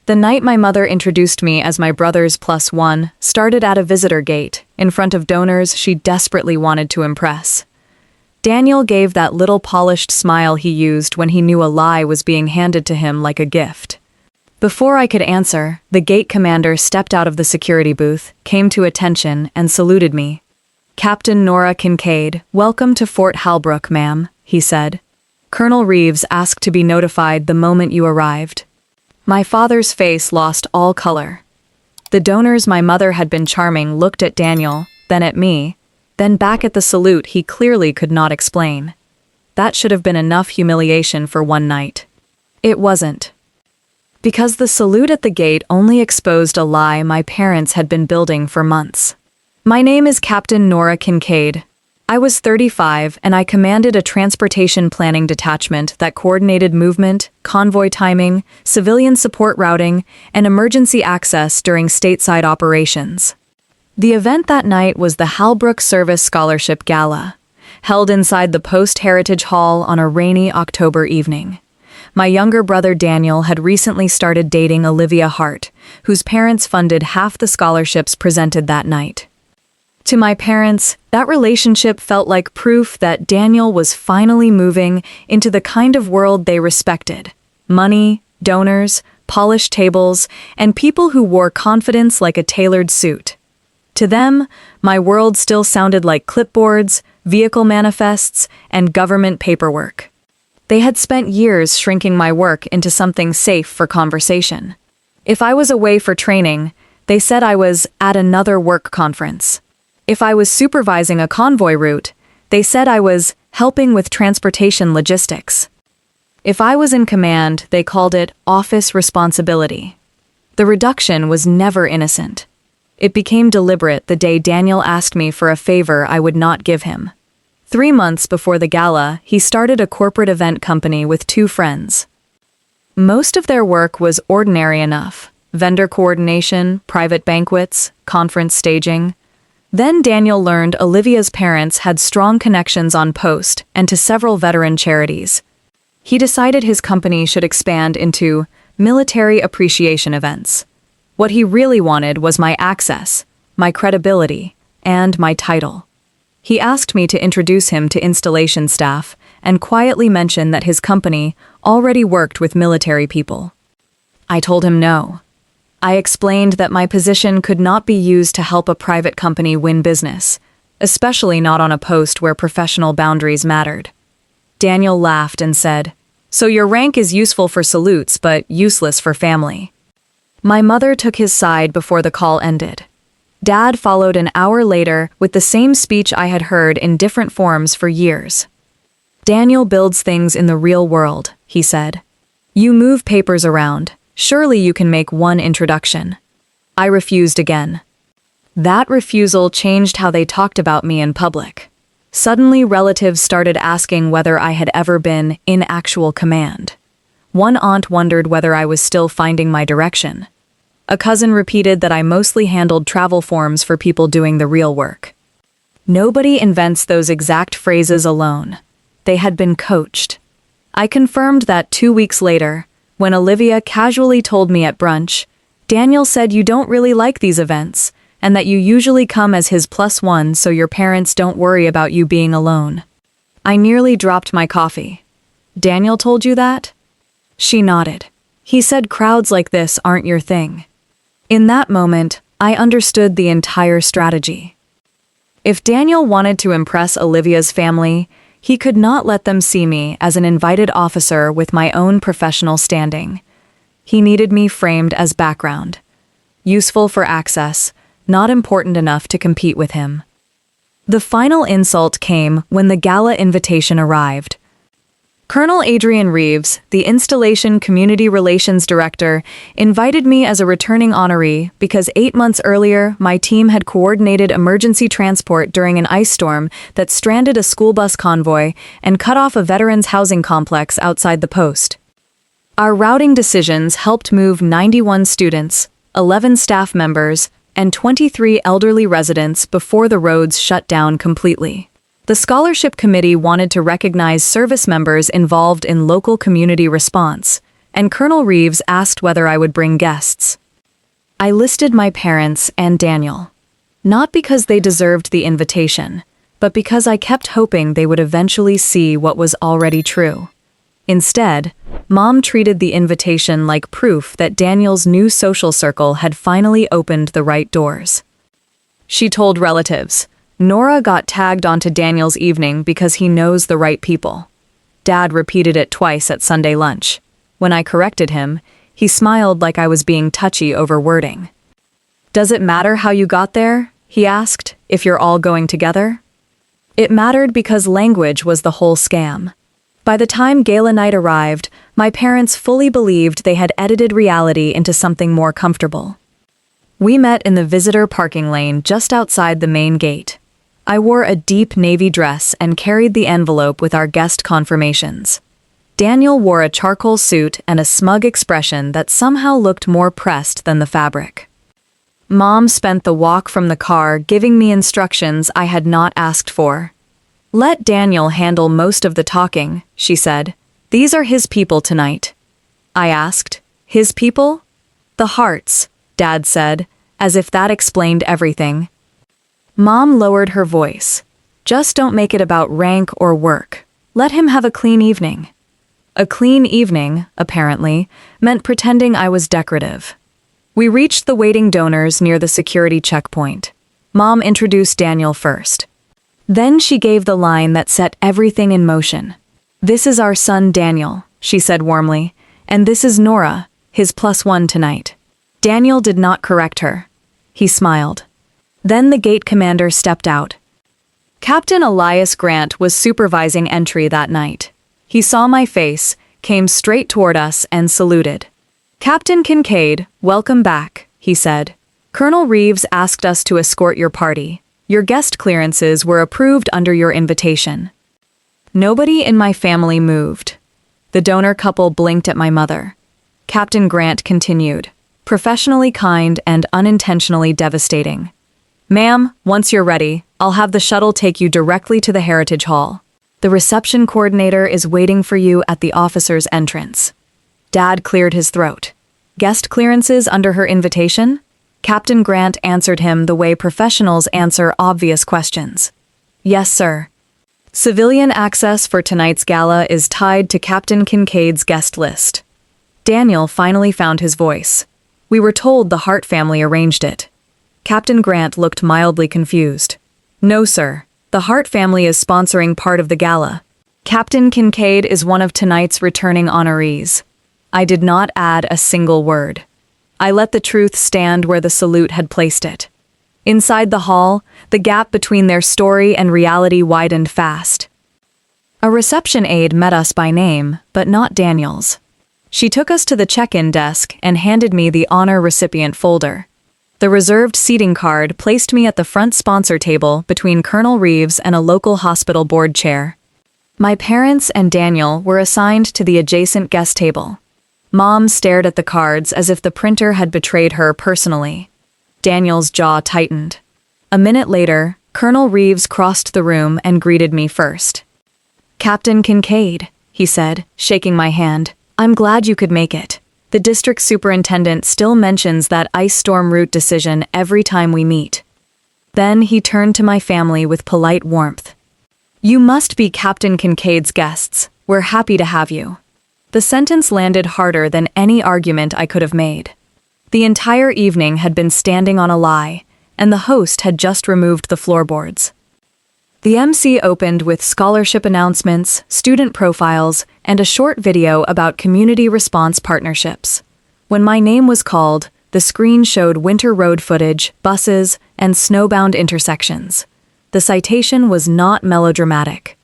The night my mother introduced me as my brother's +1 started at a visitor gate, in front of donors she desperately wanted to impress. Daniel gave that little polished smile he used when he knew a lie was being handed to him like a gift. Before I could answer, the gate commander stepped out of the security booth, came to attention, and saluted me. "Captain Nora Kincaid, welcome to Fort Halbrook, ma'am," he said. "Colonel Reeves asked to be notified the moment you arrived." My father's face lost all color. The donors my mother had been charming looked at Daniel, then at me, then back at the salute he clearly could not explain. That should have been enough humiliation for one night. It wasn't. Because the salute at the gate only exposed a lie my parents had been building for months. My name is Captain Nora Kincaid. I was 35 and I commanded a transportation planning detachment that coordinated movement, convoy timing, civilian support routing, and emergency access during stateside operations. The event that night was the Halbrook Service Scholarship Gala, held inside the Post Heritage Hall on a rainy October evening. My younger brother Daniel had recently started dating Olivia Hart, whose parents funded half the scholarships presented that night. To my parents, that relationship felt like proof that Daniel was finally moving into the kind of world they respected: money, donors, polished tables, and people who wore confidence like a tailored suit. To them, my world still sounded like clipboards, vehicle manifests, and government paperwork. They had spent years shrinking my work into something safe for conversation. If I was away for training, they said I was at another work conference. If I was supervising a convoy route, they said I was helping with transportation logistics. If I was in command, they called it office responsibility. The reduction was never innocent. It became deliberate the day Daniel asked me for a favor I would not give him. 3 months before the gala, he started a corporate event company with 2 friends. Most of their work was ordinary enough: vendor coordination, private banquets, conference staging. Then Daniel learned Olivia's parents had strong connections on post and to several veteran charities. He decided his company should expand into military appreciation events. What he really wanted was my access, my credibility, and my title. He asked me to introduce him to installation staff and quietly mention that his company already worked with military people. I told him no. I explained that my position could not be used to help a private company win business, especially not on a post where professional boundaries mattered. Daniel laughed and said, "So your rank is useful for salutes but useless for family." My mother took his side before the call ended. Dad followed an hour later with the same speech I had heard in different forms for years. "Daniel builds things in the real world," he said. "You move papers around. Surely you can make one introduction." I refused again. That refusal changed how they talked about me in public. Suddenly, relatives started asking whether I had ever been in actual command. One aunt wondered whether I was still finding my direction. A cousin repeated that I mostly handled travel forms for people doing the real work. Nobody invents those exact phrases alone. They had been coached. I confirmed that 2 weeks later, when Olivia casually told me at brunch, "Daniel said you don't really like these events, and that you usually come as his +1 so your parents don't worry about you being alone." I nearly dropped my coffee. "Daniel told you that?" She nodded. "He said crowds like this aren't your thing." In that moment, I understood the entire strategy. If Daniel wanted to impress Olivia's family, he could not let them see me as an invited officer with my own professional standing. He needed me framed as background, useful for access, not important enough to compete with him. The final insult came when the gala invitation arrived. Colonel Adrian Reeves, the Installation Community Relations Director, invited me as a returning honoree because 8 months earlier, my team had coordinated emergency transport during an ice storm that stranded a school bus convoy and cut off a veterans' housing complex outside the post. Our routing decisions helped move 91 students, 11 staff members, and 23 elderly residents before the roads shut down completely. The scholarship committee wanted to recognize service members involved in local community response, and Colonel Reeves asked whether I would bring guests. I listed my parents and Daniel. Not because they deserved the invitation, but because I kept hoping they would eventually see what was already true. Instead, Mom treated the invitation like proof that Daniel's new social circle had finally opened the right doors. She told relatives, "Nora got tagged onto Daniel's evening because he knows the right people." Dad repeated it twice at Sunday lunch. When I corrected him, he smiled like I was being touchy over wording. "Does it matter how you got there?" he asked, "if you're all going together?" It mattered because language was the whole scam. By the time gala night arrived, my parents fully believed they had edited reality into something more comfortable. We met in the visitor parking lane just outside the main gate. I wore a deep navy dress and carried the envelope with our guest confirmations. Daniel wore a charcoal suit and a smug expression that somehow looked more pressed than the fabric. Mom spent the walk from the car giving me instructions I had not asked for. "Let Daniel handle most of the talking," she said. "These are his people tonight." I asked, "His people?" "The Hearts," Dad said, as if that explained everything. Mom lowered her voice. "Just don't make it about rank or work. Let him have a clean evening." A clean evening, apparently, meant pretending I was decorative. We reached the waiting donors near the security checkpoint. Mom introduced Daniel first. Then she gave the line that set everything in motion. "This is our son Daniel," she said warmly, "and this is Nora, his +1 tonight." Daniel did not correct her. He smiled. Then the gate commander stepped out. Captain Elias Grant was supervising entry that night. He saw my face, came straight toward us, and saluted. "Captain Kincaid, welcome back," he said. "Colonel Reeves asked us to escort your party. Your guest clearances were approved under your invitation." Nobody in my family moved. The donor couple blinked at my mother. Captain Grant continued, "Professionally kind and unintentionally devastating. Ma'am, once you're ready, I'll have the shuttle take you directly to the Heritage Hall. The reception coordinator is waiting for you at the officer's entrance." Dad cleared his throat. "Guest clearances under her invitation?" Captain Grant answered him the way professionals answer obvious questions. "Yes, sir. Civilian access for tonight's gala is tied to Captain Kincaid's guest list." Daniel finally found his voice. "We were told the Hart family arranged it." Captain Grant looked mildly confused. "No, sir. The Hart family is sponsoring part of the gala. Captain Kincaid is one of tonight's returning honorees." I did not add a single word. I let the truth stand where the salute had placed it. Inside the hall, the gap between their story and reality widened fast. A reception aide met us by name, but not Daniel's. She took us to the check-in desk and handed me the honor recipient folder. The reserved seating card placed me at the front sponsor table between Colonel Reeves and a local hospital board chair. My parents and Daniel were assigned to the adjacent guest table. Mom stared at the cards as if the printer had betrayed her personally. Daniel's jaw tightened. A minute later, Colonel Reeves crossed the room and greeted me first. "Captain Kincaid," he said, shaking my hand. "I'm glad you could make it. The district superintendent still mentions that ice storm route decision every time we meet." Then he turned to my family with polite warmth. "You must be Captain Kincaid's guests. We're happy to have you." The sentence landed harder than any argument I could have made. The entire evening had been standing on a lie, and the host had just removed the floorboards. The MC opened with scholarship announcements, student profiles, and a short video about community response partnerships. When my name was called, the screen showed winter road footage, buses, and snowbound intersections. The citation was not melodramatic.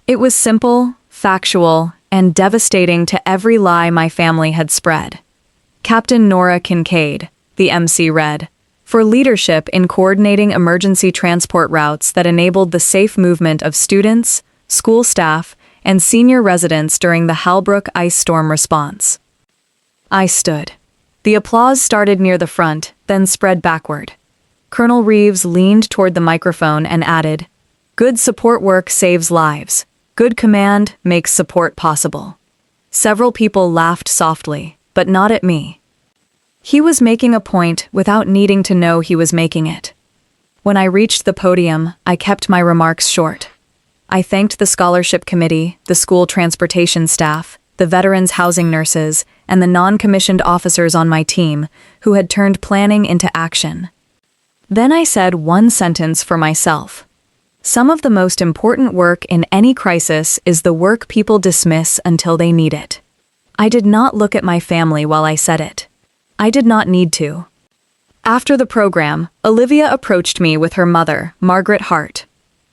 It was simple, factual, and devastating to every lie my family had spread. Captain Nora Kincaid, the MC read, for leadership in coordinating emergency transport routes that enabled the safe movement of students, school staff, and senior residents during the Halbrook ice storm response. I stood. The applause started near the front, then spread backward. Colonel Reeves leaned toward the microphone and added, "Good support work saves lives. Good command makes support possible." Several people laughed softly, but not at me. He was making a point without needing to know he was making it. When I reached the podium, I kept my remarks short. I thanked the scholarship committee, the school transportation staff, the veterans housing nurses, and the non-commissioned officers on my team who had turned planning into action. Then I said one sentence for myself. Some of the most important work in any crisis is the work people dismiss until they need it. I did not look at my family while I said it. I did not need to. After the program, Olivia approached me with her mother, Margaret Hart.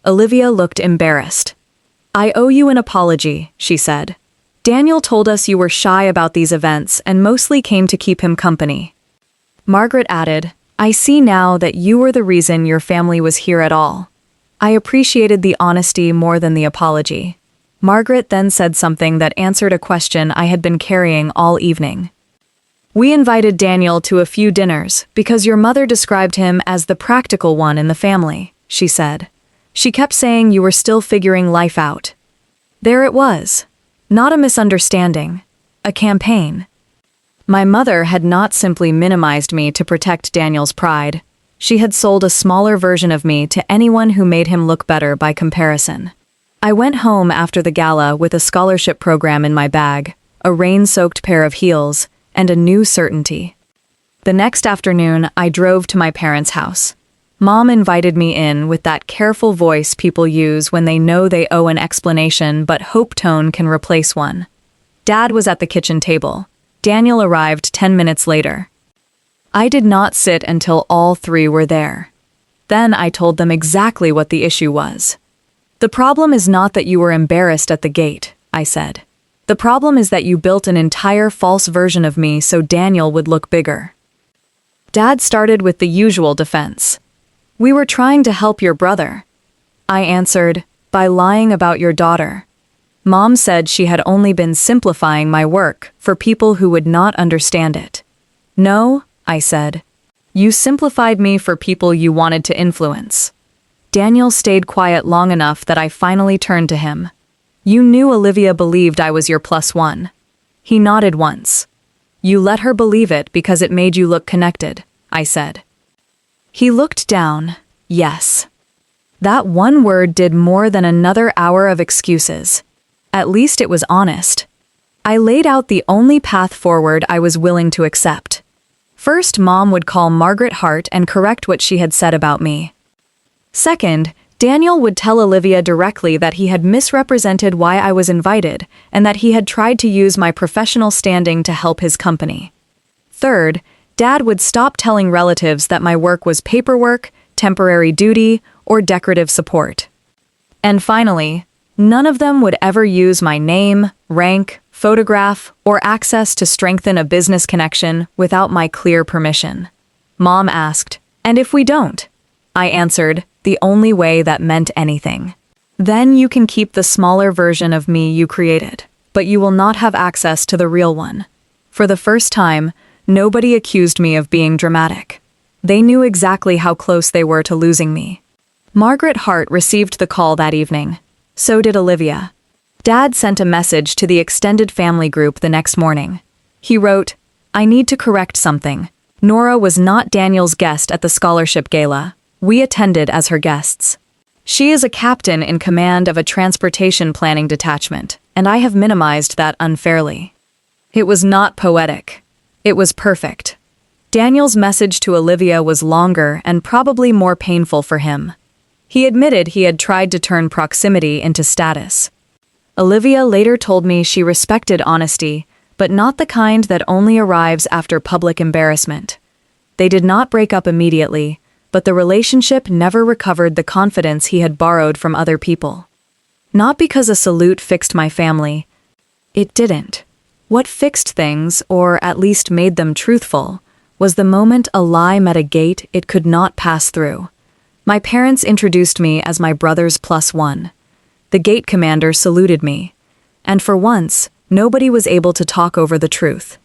Olivia looked embarrassed. "I owe you an apology," she said. "Daniel told us you were shy about these events and mostly came to keep him company." Margaret added, "I see now that you were the reason your family was here at all." I appreciated the honesty more than the apology. Margaret then said something that answered a question I had been carrying all evening. "We invited Daniel to a few dinners because your mother described him as the practical one in the family," she said. "She kept saying you were still figuring life out." There it was. Not a misunderstanding. A campaign. My mother had not simply minimized me to protect Daniel's pride. She had sold a smaller version of me to anyone who made him look better by comparison. I went home after the gala with a scholarship program in my bag, a rain-soaked pair of heels, and a new certainty. The next afternoon, I drove to my parents' house. Mom invited me in with that careful voice people use when they know they owe an explanation but hope tone can replace one. Dad was at the kitchen table. Daniel arrived 10 minutes later. I did not sit until all three were there. Then I told them exactly what the issue was. "The problem is not that you were embarrassed at the gate," I said. "The problem is that you built an entire false version of me so Daniel would look bigger." Dad started with the usual defense. "We were trying to help your brother." I answered, "By lying about your daughter." Mom said she had only been simplifying my work for people who would not understand it. "No," I said. "You simplified me for people you wanted to influence." Daniel stayed quiet long enough that I finally turned to him. "You knew Olivia believed I was your +1. He nodded once. "You let her believe it because it made you look connected," I said. He looked down. Yes. That one word did more than another hour of excuses. At least it was honest. I laid out the only path forward I was willing to accept. First, Mom would call Margaret Hart and correct what she had said about me. Second, Daniel would tell Olivia directly that he had misrepresented why I was invited and that he had tried to use my professional standing to help his company. Third, Dad would stop telling relatives that my work was paperwork, temporary duty, or decorative support. And finally, none of them would ever use my name, rank, photograph, or access to strengthen a business connection without my clear permission. Mom asked, "And if we don't?" I answered, "The only way that meant anything. Then you can keep the smaller version of me you created, but you will not have access to the real one." For the first time, nobody accused me of being dramatic. They knew exactly how close they were to losing me. Margaret Hart received the call that evening. So did Olivia. Dad sent a message to the extended family group the next morning. He wrote, "I need to correct something. Nora was not Daniel's guest at the scholarship gala. We attended as her guests. She is a captain in command of a transportation planning detachment, and I have minimized that unfairly." It was not poetic. It was perfect. Daniel's message to Olivia was longer and probably more painful for him. He admitted he had tried to turn proximity into status. Olivia later told me she respected honesty, but not the kind that only arrives after public embarrassment. They did not break up immediately, but the relationship never recovered the confidence he had borrowed from other people. Not because a salute fixed my family. It didn't. What fixed things, or at least made them truthful, was the moment a lie met a gate it could not pass through. My parents introduced me as my brother's +1. The gate commander saluted me. And for once, nobody was able to talk over the truth.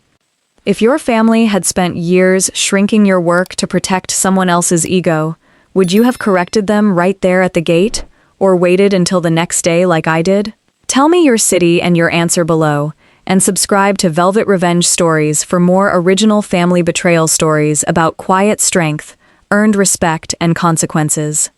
If your family had spent years shrinking your work to protect someone else's ego, would you have corrected them right there at the gate, or waited until the next day like I did? Tell me your city and your answer below, and subscribe to Velvet Revenge Stories for more original family betrayal stories about quiet strength, earned respect, and consequences.